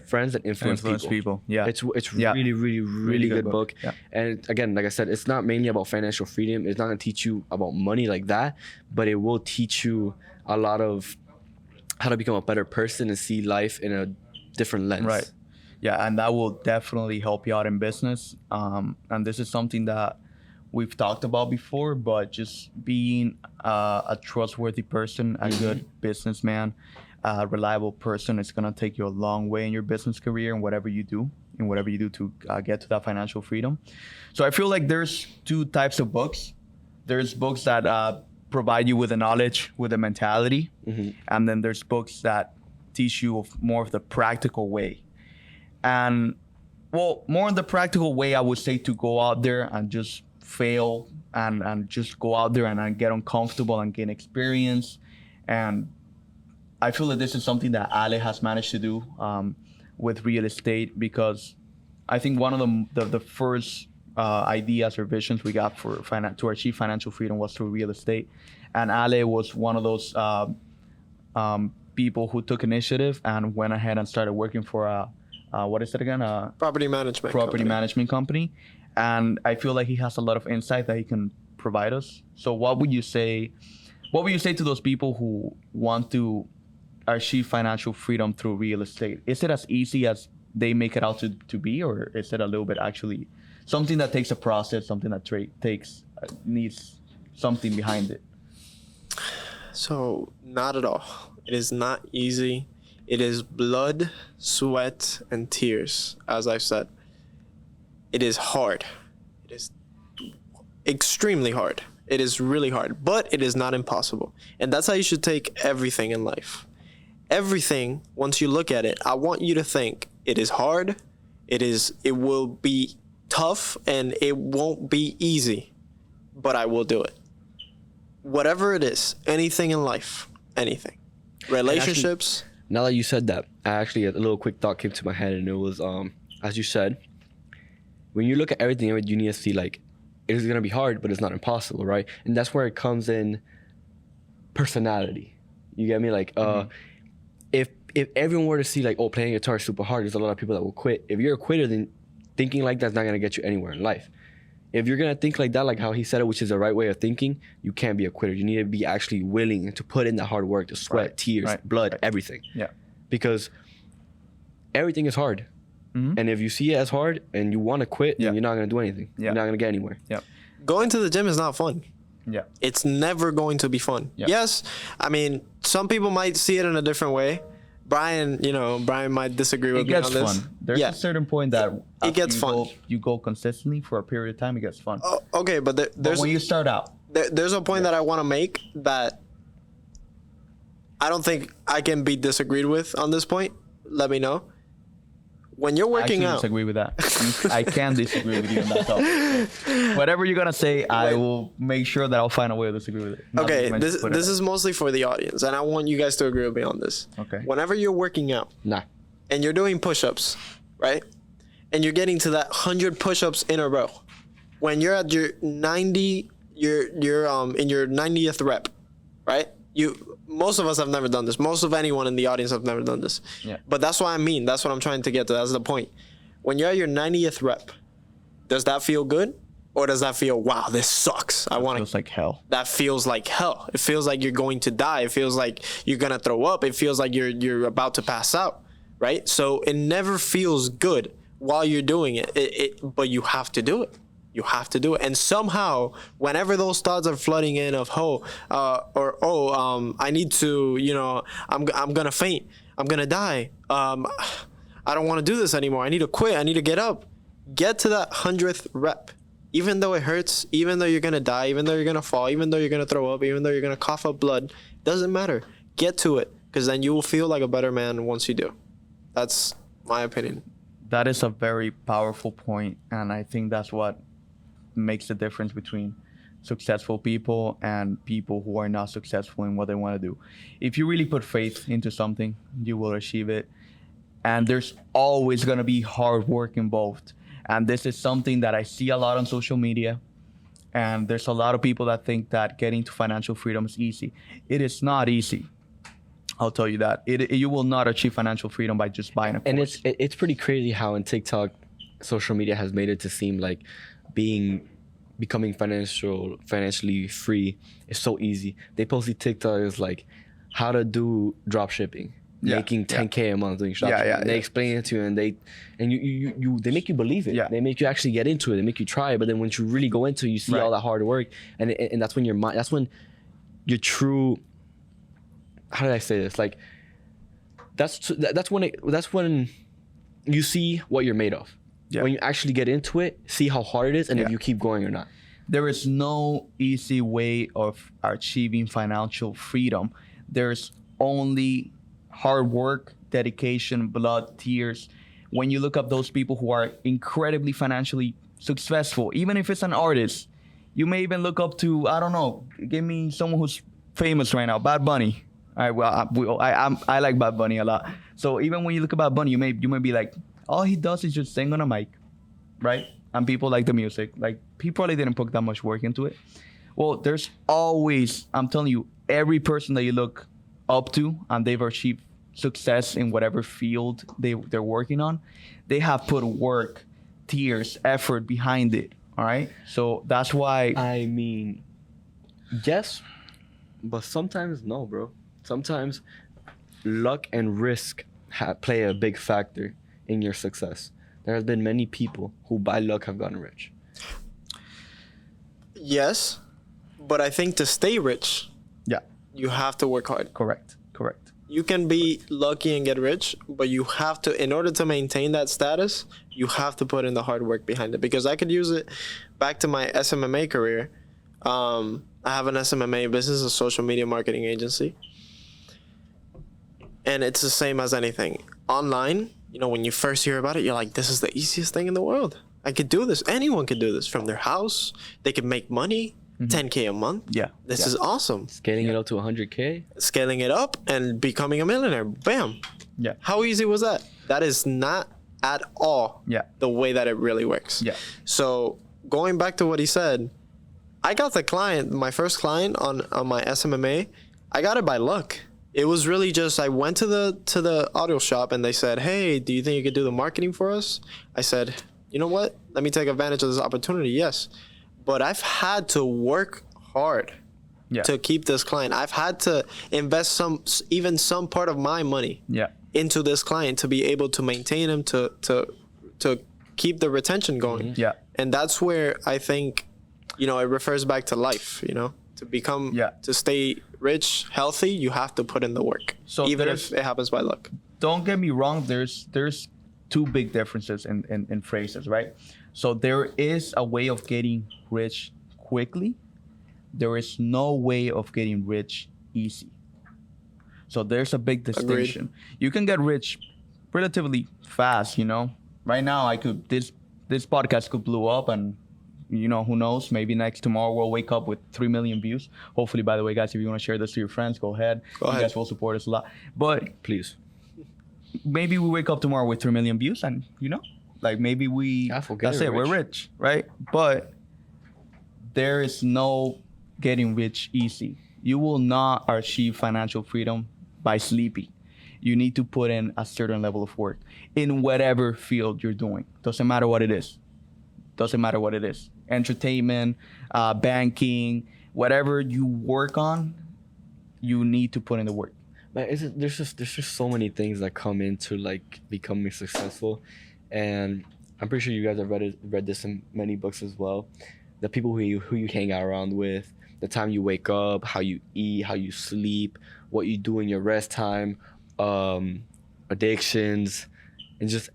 Friends and Influence People. Yeah. It's Yeah. really good book. Yeah. And again, like I said, it's not mainly about financial freedom. It's not gonna teach you about money like that, but it will teach you a lot of how to become a better person and see life in a different lens. Right. Yeah, and that will definitely help you out in business. And this is something that we've talked about before, but just being a trustworthy person, a good businessman, a reliable person is going to take you a long way in your business career and whatever you do to get to that financial freedom. So I feel like there's two types of books. There's books that provide you with the knowledge, with the mentality, and then there's books that teach you more of the practical way. And well, more in the practical way, I would say to go out there and just fail and just go out there and get uncomfortable and gain experience. And I feel that this is something that Ale has managed to do with real estate, because I think one of the first ideas or visions we got to achieve financial freedom was through real estate. And Ale was one of those people who took initiative and went ahead and started working for what is it again? Property management management company. And I feel like he has a lot of insight that he can provide us. So what would you say to those people who want to achieve financial freedom through real estate? Is it as easy as they make it out to be, or is it a little bit actually something that takes a process, something that needs something behind it? So, not at all. It is not easy. It is blood, sweat, and tears, as I've said. It is hard. It is extremely hard. It is really hard, but it is not impossible. And that's how you should take everything in life. Everything, once you look at it, I want you to think it is hard, it will be tough, and it won't be easy, but I will do it. Whatever it is, anything in life, anything. Relationships. Now that you said that, a little quick thought came to my head, and it was, as you said, when you look at everything, you need to see, like, it is going to be hard, but it's not impossible, right? And that's where it comes in personality. You get me? Like, if everyone were to see, like, oh, playing guitar is super hard, there's a lot of people that will quit. If you're a quitter, then thinking like that's not going to get you anywhere in life. If you're going to think like that, like how he said it, which is the right way of thinking, you can't be a quitter. You need to be actually willing to put in the hard work, the sweat, tears, blood, everything. Yeah. Because everything is hard. And if you see it as hard and you want to quit, then you're not going to do anything. You're not going to get anywhere. Yeah. Going to the gym is not fun. Yeah. It's never going to be fun. Yeah. Yes, I mean, some people might see it in a different way. Brian might disagree with me on this. It gets fun. There's a certain point that it gets fun. You go consistently for a period of time, it gets fun. Oh, okay, but there's when you start out. There's a point that I want to make that I don't think I can be disagreed with on this point. Let me know. When you're working I out, disagree with that. I can disagree with you on that topic. So whatever you're gonna say, I will make sure that I'll find a way to disagree with it. Okay, this is mostly for the audience, and I want you guys to agree with me on this. Okay. Whenever you're working out, and you're doing push-ups, right, and you're getting to that 100 push-ups in a row, when you're at your 90, you're in your 90th rep, right? Most of us have never done this. Most of anyone in the audience have never done this. Yeah. But that's what I mean. That's what I'm trying to get to. That's the point. When you're at your 90th rep, does that feel good? Or does that feel, wow, this sucks? Feels like hell. That feels like hell. It feels like you're going to die. It feels like you're going to throw up. It feels like you're about to pass out, right? So it never feels good while you're doing it. But you have to do it. You have to do it. And somehow, whenever those thoughts are flooding in of, I need to, I'm going to faint. I'm going to die. I don't want to do this anymore. I need to quit. I need to get up. Get to that 100th rep. Even though it hurts, even though you're going to die, even though you're going to fall, even though you're going to throw up, even though you're going to cough up blood, doesn't matter. Get to it, because then you will feel like a better man once you do. That's my opinion. That is a very powerful point, and I think that's what makes the difference between successful people and people who are not successful in what they want to do. If you really put faith into something, you will achieve it. And there's always going to be hard work involved. And this is something that I see a lot on social media. And there's a lot of people that think that getting to financial freedom is easy. It is not easy. I'll tell you that. You will not achieve financial freedom by just buying a course. And it's pretty crazy how in TikTok, social media has made it to seem like becoming financially free is so easy. They post these TikToks like how to do drop shipping, making 10K a month doing drop shipping. They explain it to you, and they make you believe it. Yeah. They make you actually get into it. They make you try it. But then once you really go into it, you see all that hard work, and that's when that's when your true, how did I say this? Like that's when you see what you're made of. Yeah. When you actually get into it, see how hard it is, and if you keep going or not. There is no easy way of achieving financial freedom. There's only hard work, dedication, blood, tears. When you look up those people who are incredibly financially successful, even if it's an artist, you may even look up to, I don't know, give me someone who's famous right now, Bad Bunny. All right, well, I like Bad Bunny a lot. So even when you look at Bad Bunny, you may be like, all he does is just sing on a mic, right? And people like the music. Like, he probably didn't put that much work into it. Well, there's always, I'm telling you, every person that you look up to and they've achieved success in whatever field they're working on, they have put work, tears, effort behind it, all right? So that's why... I mean, yes, but sometimes no, bro. Sometimes luck and risk play a big factor in your success. There have been many people who by luck have gotten rich. Yes, but I think to stay rich, you have to work hard. Correct. You can be lucky and get rich, but you have to, in order to maintain that status, you have to put in the hard work behind it. Because I could use it back to my SMMA career. I have an SMMA business, a social media marketing agency. And it's the same as anything. Online, when you first hear about it, you're like, this is the easiest thing in the world. I could do this. Anyone could do this from their house. They could make money, 10K a month. Yeah. This is awesome. Scaling it up to 100K. Scaling it up and becoming a millionaire. Bam. Yeah. How easy was that? That is not at all the way that it really works. Yeah. So going back to what he said, I got the client, my first client on my SMMA, I got it by luck. It was really just, I went to the audio shop and they said, hey, do you think you could do the marketing for us? I said, you know what? Let me take advantage of this opportunity. Yes. But I've had to work hard to keep this client. I've had to invest some part of my money into this client to be able to maintain him, to keep the retention going. Yeah. And that's where I think, it refers back to life, to become, to stay rich, healthy, you have to put in the work. So even if it happens by luck. Don't get me wrong, there's two big differences in phrases, right? So there is a way of getting rich quickly. There is no way of getting rich easy. So there's a big distinction. Agreed. You can get rich relatively fast, Right now this podcast could blow up and who knows, maybe tomorrow we'll wake up with 3 million views. Hopefully, by the way, guys, if you want to share this to your friends, go ahead. You guys will support us a lot. But please, maybe we wake up tomorrow with 3 million views and, maybe that's it, we're rich, right? But there is no getting rich easy. You will not achieve financial freedom by sleeping. You need to put in a certain level of work in whatever field you're doing. Doesn't matter what it is. Entertainment, banking, whatever you work on, you need to put in the work. But there's just so many things that come into becoming successful, and I'm pretty sure you guys have read this in many books as well. The people who you hang out around with, the time you wake up, how you eat, how you sleep, what you do in your rest time, addictions, and just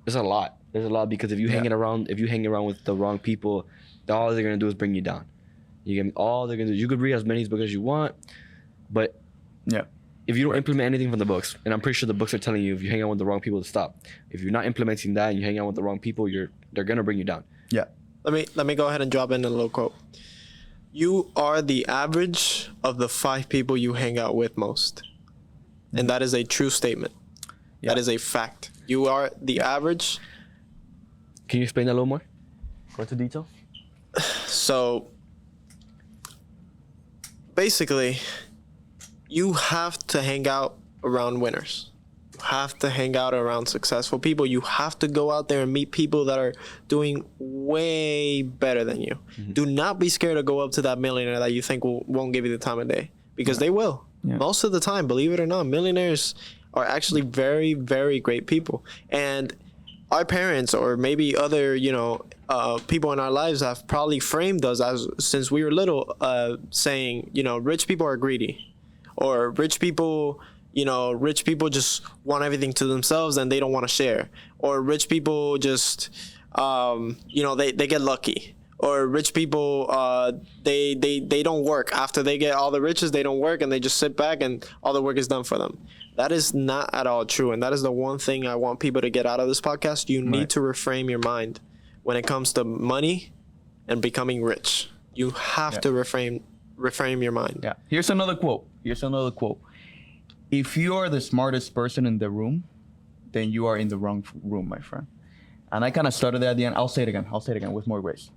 there's a lot. There's a lot because if you hang around with the wrong people, all they're gonna do is bring you down. You get me? All they're gonna do. You could read as many books as you want, but if you don't implement anything from the books, and I'm pretty sure the books are telling you if you hang out with the wrong people to stop. If you're not implementing that and you hang out with the wrong people, they're gonna bring you down. Yeah. Let me go ahead and drop in a little quote. You are the average of the 5 people you hang out with most, and that is a true statement. That is a fact. You are the average. Can you explain that a little more? Go into detail. So basically, you have to hang out around winners. You have to hang out around successful people. You have to go out there and meet people that are doing way better than you. Do not be scared to go up to that millionaire that you think won't give you the time of day, because they will. Yeah. Most of the time, believe it or not, millionaires are actually very, very great people. And our parents, or maybe other, people in our lives, have probably framed us as, since we were little, saying, rich people are greedy, or rich people just want everything to themselves and they don't want to share, or rich people just, they get lucky, or rich people, they don't work after they get all the riches. They don't work and they just sit back and all the work is done for them. That is not at all true. And that is the one thing I want people to get out of this podcast. You need to reframe your mind when it comes to money and becoming rich. You have to reframe your mind. Yeah. Here's another quote. If you are the smartest person in the room, then you are in the wrong room, my friend. And I kind of started that at the end. I'll say it again with more grace.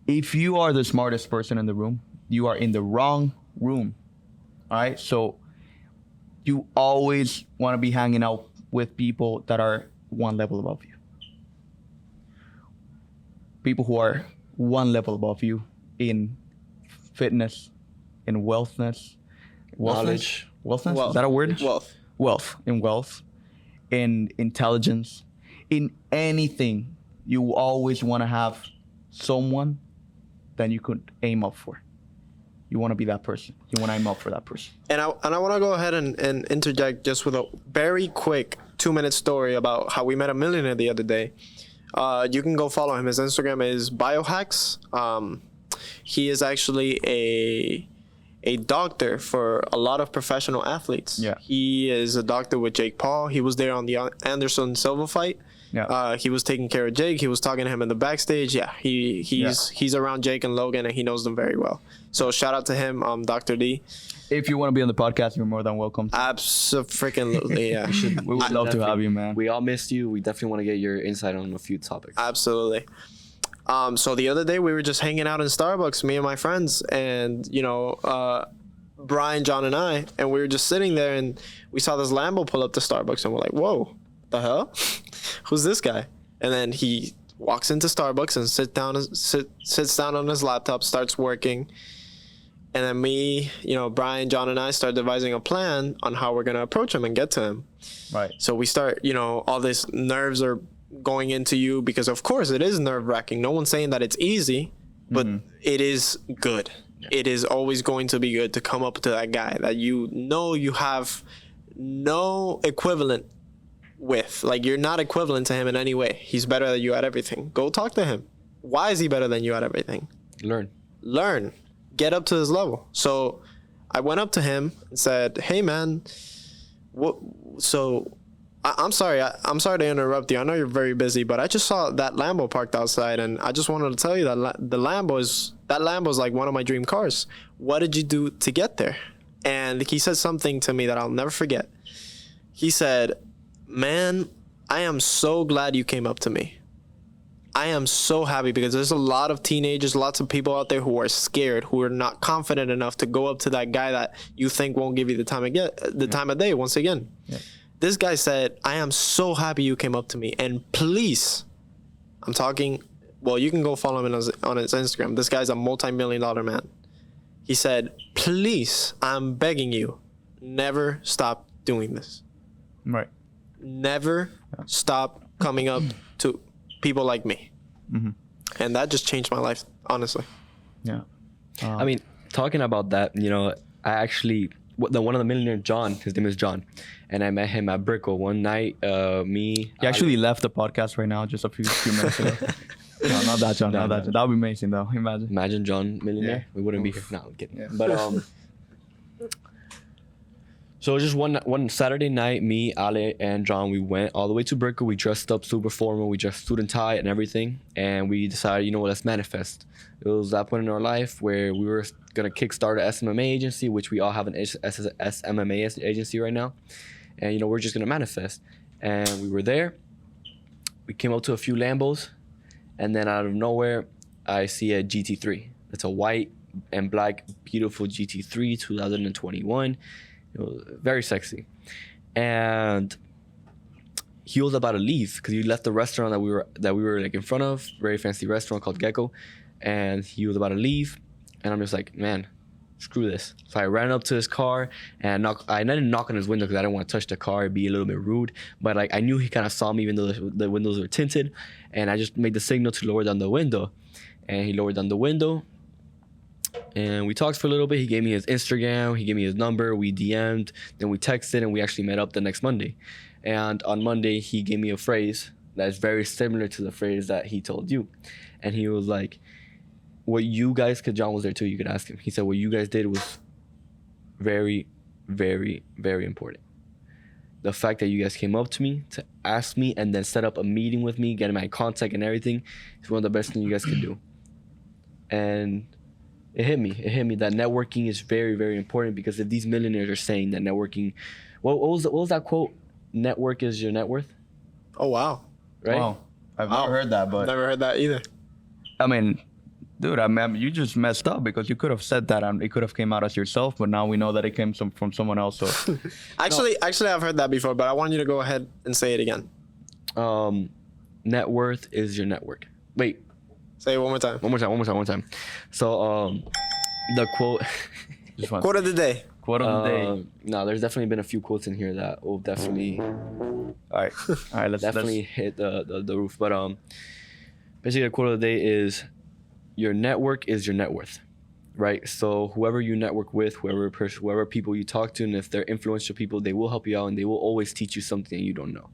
If you are the smartest person in the room, you are in the wrong room. All right? So you always want to be hanging out with people that are one level above you. People who are one level above you in fitness, in wealthness. Knowledge. Wealthness? Wealth. Is that a word? Wealth. In wealth, in intelligence, in anything. You always want to have someone that you could aim up for. You want to be that person. You want to aim up for that person. And I want to go ahead and interject just with a very quick 2-minute story about how we met a millionaire the other day. You can go follow him. His Instagram is biohacks. He is actually a doctor for a lot of professional athletes. Yeah. He is a doctor with Jake Paul. He was there on the Anderson Silva fight. Yeah. He was taking care of Jake. He was talking to him in the backstage. Yeah, he's around Jake and Logan, and he knows them very well. So shout out to him, Dr. D. If you want to be on the podcast, you're more than welcome. Absolutely, yeah. We would love to have you, man. We all missed you. We definitely want to get your insight on a few topics. Absolutely. So the other day we were just hanging out in Starbucks, me and my friends, and Brian, John, and I, and we were just sitting there, and we saw this Lambo pull up to Starbucks, and we're like, "Whoa, the hell? Who's this guy?" And then he walks into Starbucks and sits down on his laptop, starts working, and then me, Brian, John, and I start devising a plan on how we're gonna approach him and get to him. Right. So we start, all these nerves are going into you, because of course it is nerve-wracking. No one's saying that it's easy, but it is good. Yeah. It is always going to be good to come up to that guy that you have no equivalent with. Like, you're not equivalent to him in any way. He's better than you at everything. Go talk to him. Why is he better than you at everything? Learn. Get up to his level. So I went up to him and said, "Hey man, I'm sorry. I'm sorry to interrupt you. I know you're very busy, but I just saw that Lambo parked outside, and I just wanted to tell you that the Lambo is like one of my dream cars. What did you do to get there?" And he said something to me that I'll never forget. He said, "Man, I am so glad you came up to me. I am so happy, because there's a lot of teenagers, lots of people out there who are scared, who are not confident enough to go up to that guy that you think won't give you the time of day once again." Yeah. This guy said, "I am so happy you came up to me, and please," I'm talking, well, you can go follow him on his Instagram. This guy's a multi-million-dollar man. He said, "Please, I'm begging you, never stop doing this." Right. Never stop coming up to people like me. Mm-hmm. And that just changed my life, honestly. Yeah. I mean, talking about that, I actually, one of the millionaire, John, his name is John, and I met him at Brickell one night. He actually left the podcast right now, just a few minutes ago. No, not that John. That would be amazing, though. Imagine John, millionaire. Yeah. We wouldn't be here. No, I'm kidding. Yeah. But so just one Saturday night, me, Ale, and John, we went all the way to Brickell. We dressed up super formal. We dressed suit and tie and everything, and we decided, let's manifest. It was that point in our life where we were gonna kickstart an SMMA agency, which we all have an SMMA agency right now, and we're just gonna manifest. And we were there. We came up to a few Lambos, and then out of nowhere, I see a GT3. It's a white and black, beautiful GT3 2021. It was very sexy. And he was about to leave because he left the restaurant that we were like in front of, very fancy restaurant called Gecko, and he was about to leave. And I'm just like, man, screw this. So I ran up to his car and I didn't knock on his window because I didn't want to touch the car, it'd be a little bit rude. But like I knew he kind of saw me even though the windows were tinted, and I just made the signal to lower down the window, and he lowered down the window. And we talked for a little bit. He gave me his Instagram, he gave me his number, we DM'd, then we texted, and we actually met up the next Monday. And on Monday, he gave me a phrase that's very similar to the phrase that he told you. And he was like, what you guys, because John was there too, you could ask him. He said, what you guys did was very, very, very important. The fact that you guys came up to me to ask me and then set up a meeting with me, get my contact and everything, is one of the best things you guys could do. And it hit me that networking is very, very important, because if these millionaires are saying that networking, what was that quote? Network is your net worth. Oh wow! Right? Wow. I've never heard that, but Never heard that either. I mean, dude, you just messed up, because you could have said that and it could have came out as yourself, but now we know that it came from someone else. So Actually, I've heard that before, but I want you to go ahead and say it again. Net worth is your network. Wait, Say it one more time. one more time. So the quote. just one Quote of the day. quote of the day. No, there's definitely been a few quotes in here that will definitely All right, let's definitely hit the roof. But basically the quote of the day is, your network is your net worth, right? So whoever you network with, whoever people you talk to, and if they're influential people, they will help you out and they will always teach you something that you don't know.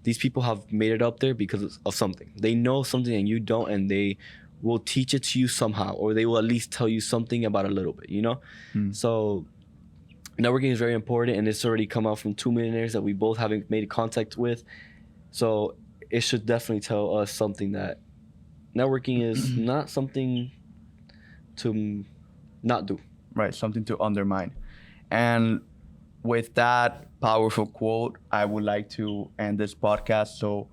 These people have made it up there because of something. They know something and you don't, and they will teach it to you somehow, or they will at least tell you something about a little bit, you know? So networking is very important, and it's already come out from 2 millionaires that we both haven't made contact with. So it should definitely tell us something, that networking is not something to not do. Right, something to undermine. And with that powerful quote, I would like to end this podcast. So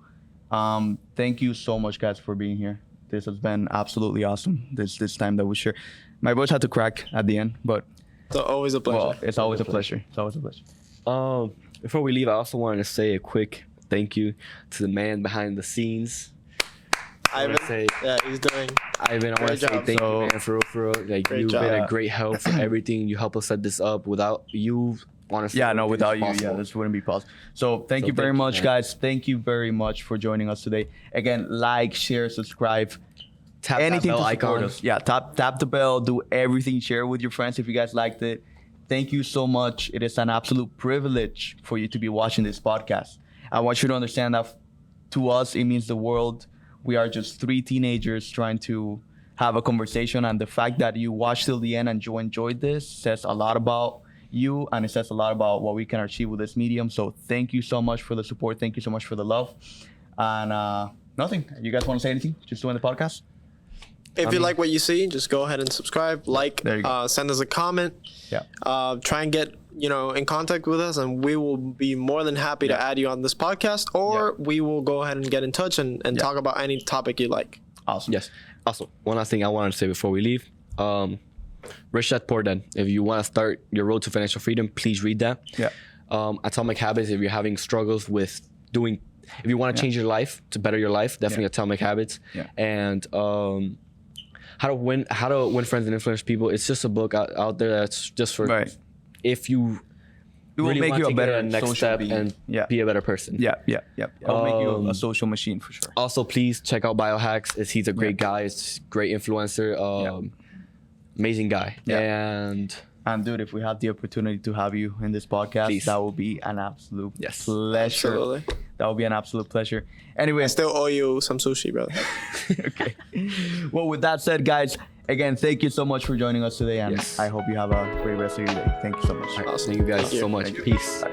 thank you so much, guys, for being here. This has been absolutely awesome, this time that we share. My voice had to crack at the end, but It's always a pleasure. well, it's always a pleasure. It's always a pleasure. Before we leave, I also wanted to say a quick thank you to the man behind the scenes. Ivan, say- he's doing. Ivan, I want to Great say job. thank you, So- man, for real. Like, Great you've job. been a great help for everything. You helped us set this up. Without you, honestly, Yeah, no, everything's without you, possible. this wouldn't be possible. So thank So you very thank you, much, man. guys. Thank you very much for joining us today. Again, like, share, subscribe. Tap Anything that bell to support icon. us. Yeah, tap the bell, do everything, share with your friends if you guys liked it. Thank you so much. It is an absolute privilege for you to be watching this podcast. I want you to understand that to us, it means the world. We are just 3 teenagers trying to have a conversation, and the fact that you watched till the end and you enjoyed this says a lot about you, and it says a lot about what we can achieve with this medium. So thank you so much for the support. Thank you so much for the love. And nothing. You guys want to say anything? Just doing the podcast? If you like what you see, just go ahead and subscribe, like, There you go. send us a comment. Yeah. Try and get in contact with us, and we will be more than happy to add you on this podcast, or we will go ahead and get in touch and talk about any topic you like. Awesome. Yes. Also, one last thing I wanted to say before we leave. Rich Dad Poor Dad. If you want to start your road to financial freedom, please read that. Yeah. Atomic Habits. If you're having struggles with if you want to change your life to better your life, definitely Atomic Habits. Yeah. And how to win friends and influence people. It's just a book out there that's just for Right. if you It will really make want you a to better get next social step being. and be a better person. Yeah. It'll make you a social machine for sure. Also, please check out Biohacks. He's a great guy. It's a great influencer. Amazing guy. Yeah. And dude, if we have the opportunity to have you in this podcast, Please. that will be an absolute Yes. pleasure. Absolutely. That will be an absolute pleasure. Anyway, I still owe you some sushi, brother. okay. Well, with that said, guys, again, thank you so much for joining us today, and Yes. I hope you have a great rest of your day. Thank you so much. Awesome. thank you guys Thank you. so much. Thank you. Peace. Bye.